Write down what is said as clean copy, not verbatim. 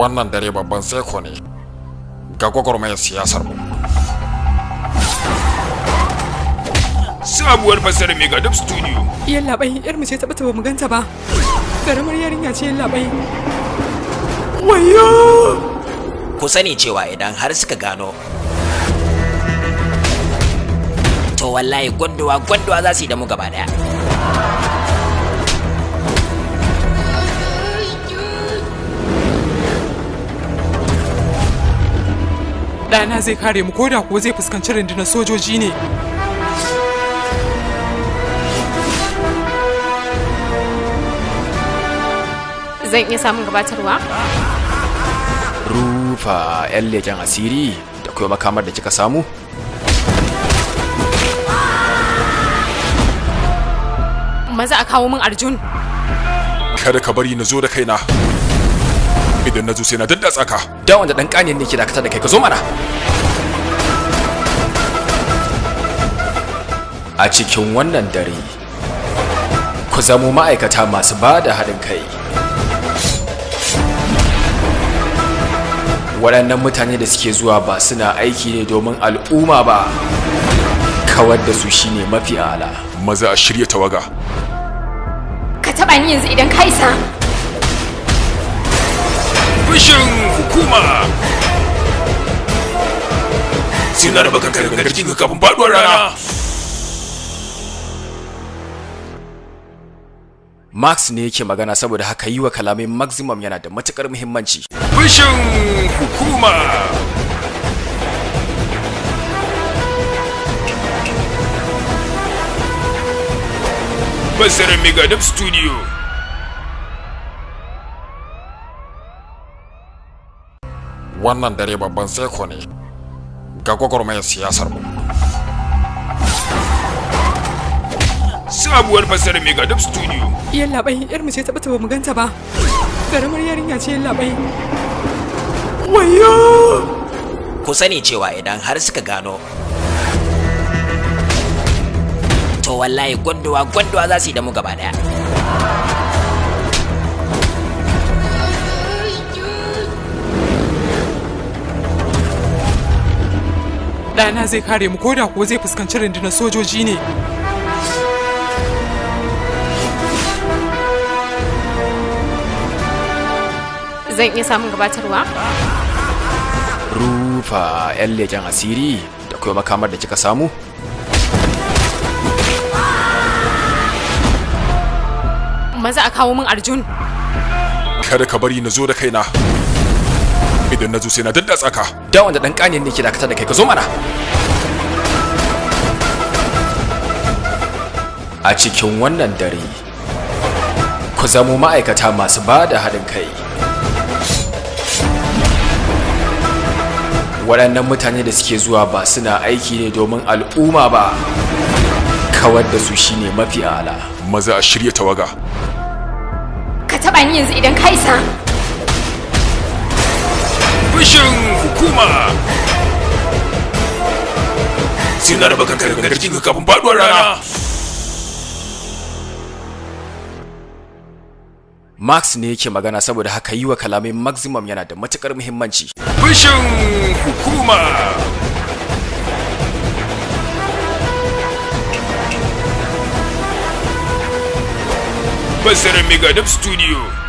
Wannan dare babban tseko ne ga gwagwarmayar siyasar mu. Sabuwar fassarar Mega Dubstudio. Yallaɓai, yar mu ce ta bata ba mu ganta ba. Karamar yarinya ce yallaɓai. Wayo! Ku sani cewa idan har suka gano, to wallahi gwandowa za su yi da mu gaba daya. Ɗana zai kare mu koda kuwa zai fuskanci rundunar sojoji ne. Zan iya samun gabatarwa? Rufa 'yan leken asiri da kuma makamar da kika samu? Maza a kawo min Arjun. Kada ka bari na zo da kaina. Idan na zo sai na daddatsa ka. Da wanda dan kanyen ne ke dakatar da kai, ka zo mana. A cikin wannan dare, ku zamo ma'aikata masu ba da haɗin kai. Waɗannan mutane da suke zuwa ba suna aiki ne domin al'umma ba, kawar da su shine mafi ala. Maza a shirya tawaga. Ka taɓa ni yanzu idan ka isa. Fushin hukuma. Sina raba kanka daga jikinka kafin faɗuwar rana. Max ne yake magana, saboda haka yi wa kalamai maximum yana da matukar muhimmanci. Fushin hukuma. Fassarar Mega Dubstudio. Wannan dare babban tseko ne ga gwagwarmayar siyasar mu. Sabuwar fassarar Mega Dubstudio. Yallaɓai, yar mu ce ta bata ba mu ganta ba. Karamar yarinya ce yallaɓai. Wayo! Ku sani cewa idan har suka gano, to wallahi gwandowa za su yi da mu gaba daya. Ɗana zai kare mu koda kuwa zai fuskanci rundunar sojoji ne. Zan iya samun gabatarwa? Rufa 'yan leken asiri da kuma makamar da kika samu? Maza a kawo min Arjun. Kada ka bari na zo da kaina. Idan na zo sai na daddatsa ka. Da wanda dan kanyen ne ke dakatar da kai, ka zo mana. A cikin wannan dare, ku zamo ma'aikata masu ba da haɗin kai. Waɗannan mutane da suke zuwa ba suna aiki ne domin al'umma ba, kawar da su shine mafi ala. Maza a shirya tawaga. Ka taɓa ni yanzu idan ka isa. Fushin hukuma. Sina raba kanka daga jikinka kafin faɗuwar rana. Max ne yake magana, saboda haka yi wa kalamai maximum yana da matukar muhimmanci. Fushin hukuma. Fassarar Mega Dubstudio.